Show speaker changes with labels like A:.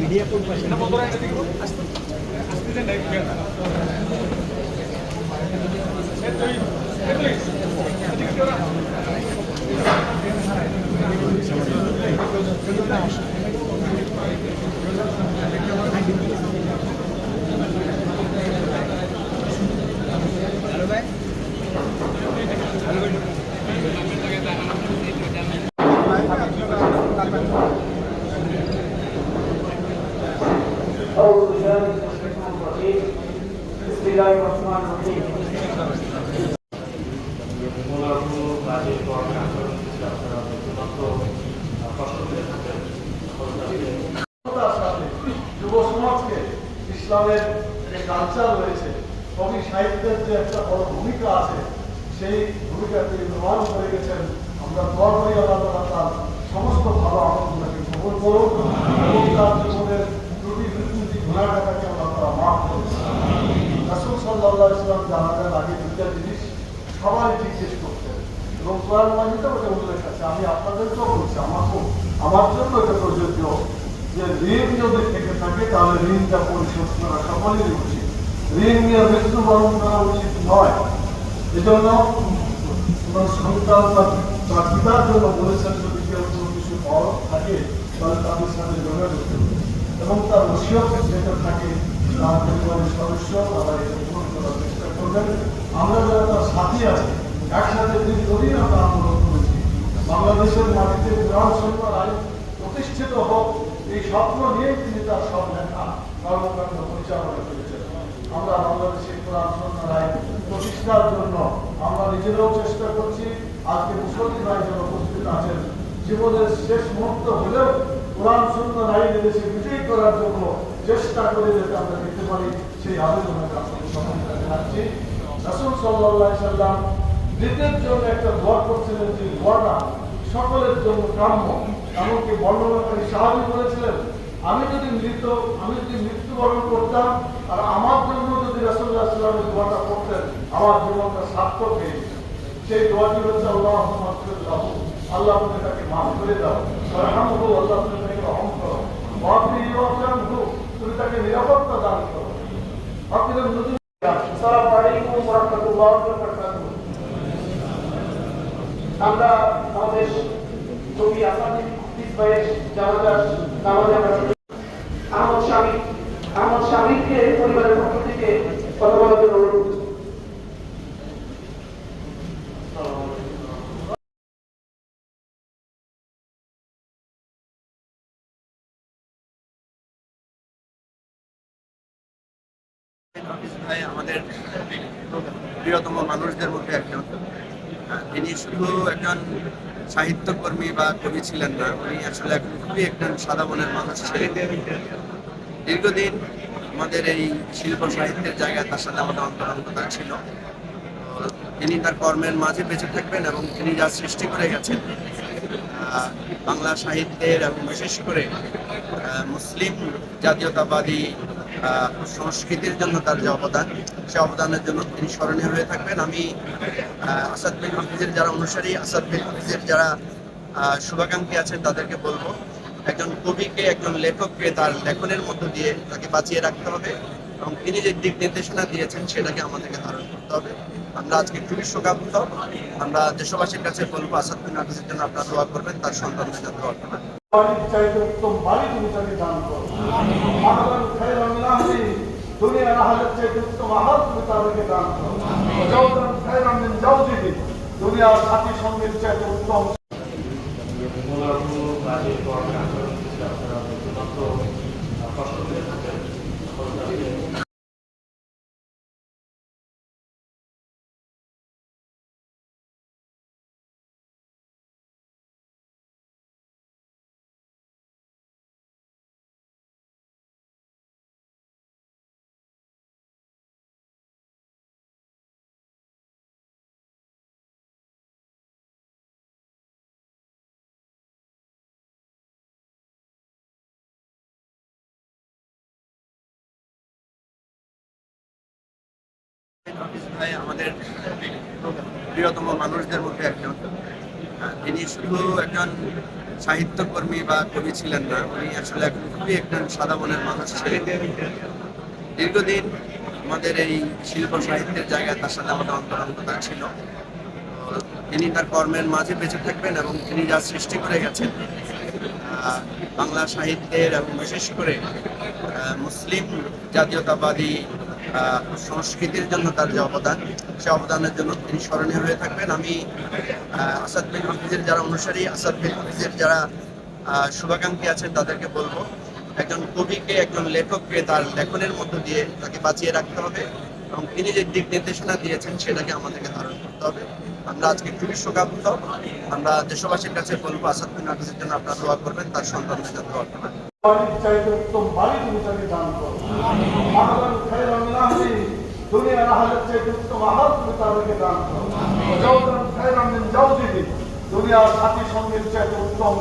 A: Media কোন পাশে
B: যুব সমাজকে ইসলামের যে কালচার রয়েছে, কবি সাহিত্যের যে একটা বড় ভূমিকা আছে, সেই ভূমিকা তিনি প্রমাণ করে গেছেন। আমরা দোয়া করি আল্লাহ তাআলা তার সমস্ত ভালো আমলগুলোকে কবুল করুন এবং তার জীবনের ত্রুটি বিচ্যুতি গুনাহটাকে আল্লাহ তাআলা মাফ করুন। রাসূল সাল্লাল্লাহু আলাইহি ওয়াসাল্লাম জানাজার আগে দুইটা জিনিস সবাই জিজ্ঞেস করতেন এবং কোরআন মাজিদে ওটা উল্লেখ আছে। আমি আপনাদেরকেও বলছি, আমার জন্য এটা প্রযোজ্য যে ঋণ যদি থেকে থাকে তাহলে ঋণটা পরিশোধ করা সকলেরই উচিত। ঋণ নিয়ে মৃত্যুবরণ করা উচিত নয়। এজন্য তোমার সন্তান তার পিতার জন্য বলেছেন যদি কেউ কোনো কিছু বড় থাকে তাহলে তাদের সাথে যোগাযোগ করবে এবং তার ওসিয়ত যেটা থাকে তার পরিবারের সদস্য তারা এটা পূরণ করার চেষ্টা করবেন। আমরা যারা তার সাথী আছি একসাথে দীর্ঘদিন আমরা আন্দোলন করেছি, বাংলাদেশের মাটিতে কোরআন সুন্নাহর আইন প্রতিষ্ঠিত হোক এই স্বপ্ন নিয়েই তিনি তার সব লেখা কর্মকাণ্ড পরিচালনা করেছেন। আমরা বাংলাদেশের কোরআন সুন্নাহর আইন প্রতিষ্ঠার জন্য আমরা নিজেরাও চেষ্টা করছি। আজকে মুসলিম ভাই যারা উপস্থিত আছেন, জীবনের শেষ মুহূর্ত হলেও কোরআন সুন্নাহর আইন দেশে বিজয়ী করার জন্য চেষ্টা করে যেতে আমরা দেখতে পারি, সেই আবেদনের আপনাদের সহায়তা জানাচ্ছি। রাসূল সাল্লাল্লাহু আলাইহি সাল্লাম মৃতের জন্য একটা দোয়া করছিলেন, যে দোয়াটা সকলের জন্য কাম্য। এমনকি বর্ণনাকারী সাহাবী বলেছিলেন, আমি যদি মৃত্যুবরণ করতাম আর আমার জন্য যদি রাসূলুল্লাহ সাল্লাল্লাহু আলাইহি ওয়াসাল্লাম দোয়াটা করতেন, আমার জীবনটা সার্থক হয়ে যেত। সেই দোয়াটি হচ্ছে আল্লাহুম্মা মাগফির লাহু, আল্লাহ তুমি তাকে মাফ করে দাও, ওয়ারহামহু, আল্লাহ তুমি তাকে রহম করো, ওয়াফিহি ওয়াফিহু, তুমি তাকে নিরাপত্তা দান করো। আপনাদের নতুন আসসালামু আলাইকুম ওয়া রাহমাতুল্লাহি ওয়া বারাকাতুহু। আমরা আমাদের কবি আসাদুল হাফিজ ভাইয়ের জানাজার নামাজে আহমদ শামীমকে পরিবারের পক্ষ থেকে কথা বলার জন্য অনুরোধ।
C: আমাদের প্রিয়তম মানুষদের মধ্যে একজন। তিনি শুধু একজন সাহিত্যকর্মী বা কবি ছিলেন না, উনি আসলে খুবই একজন সাদা মনের মানুষ ছিলেন। দীর্ঘদিন আমাদের এই শিল্প সাহিত্যের জায়গায় তার সাথে আমাদের অন্তরঙ্গতা ছিল। তিনি তার কর্মের মাঝে বেঁচে থাকবেন এবং তিনি যা সৃষ্টি করে গেছেন বাংলা সাহিত্যের এবং বিশেষ করে মুসলিম জাতীয়তাবাদী সংস্কৃতির জন্য তার যে অবদান, সে অবদানের জন্য তিনি স্মরণীয় হয়ে থাকবেন। আমি আসাদ বিন হাফিজের যারা অনুসারী, আসাদ বিন হাফিজের যারা শুভাকাঙ্ক্ষী আছেন তাদেরকে বলবো, একজন কবিকে, একজন লেখককে তার লেখনের মধ্য দিয়ে তাকে বাঁচিয়ে রাখতে হবে এবং তিনি যে দিক নির্দেশনা দিয়েছেন সেটাকে আমাদেরকে ধারণ করতে হবে। আমরা আজকে খুবই শোকাহত। আমরা দেশবাসীর কাছে বলবো আসাদ বিন হাফিজের জন্য আপনারা দোয়া করবেন, তার সন্তানদের জন্য দোয়া করবেন।
B: দুনিয়ার আহালের চাইতে উত্তম আহার তুমি তাদেরকে দান করো। দুনিয়ার সাথী সঙ্গীর চাইতে উত্তম
C: আমাদের প্রিয়তম মানুষদের মধ্যে একজন। তিনি শুধু একজন সাহিত্যকর্মী বা কবি ছিলেন না, উনি আসলে খুবই একজন সাদা মনের মানুষ ছিলেন। দীর্ঘদিন আমাদের এই শিল্প সাহিত্যের জায়গায় তার সাথে আমাদের অন্তরঙ্গতা ছিল। তো তিনি তার কর্মের মাঝে বেঁচে থাকবেন এবং তিনি যা সৃষ্টি করে গেছেন বাংলা সাহিত্যের এবং বিশেষ করে মুসলিম জাতীয়তাবাদী সংস্কৃতির জন্য তার যে অবদান, সে অবদানের জন্য তিনি স্মরণীয় হয়ে থাকবেন। আমি আসাদ বিন হাফিজের যারা অনুসারী, আসাদ বিন হাফিজের যারা শুভাকাঙ্ক্ষী আছেন তাদেরকে বলবো, একজন কবিকে, একজন লেখককে তার লেখনের মধ্য দিয়ে তাকে বাঁচিয়ে রাখতে হবে এবং তিনি যে দিক নির্দেশনা দিয়েছেন সেটাকে আমাদেরকে ধারণ করতে হবে। আমরা আজকে খুবই শোকাহত। আমরা দেশবাসীর কাছে বলবো, আসাদ বিন হাফিজের জন্য আপনারা দোয়া করবেন, তার সন্তানদের জন্য দোয়া করবেন।
B: বাড়ির চাইতে উত্তম বাড়ি তুমি তাকে দান করো। আহলান খায়রান মিন আহলি, দুনিয়ার আহলের চাইতে উত্তম আহাল তুমি তাদেরকে দান করো। জাওজান খায়রান মিন জাওজিহি, দুনিয়ার সাথী সঙ্গীর চাইতে উত্তম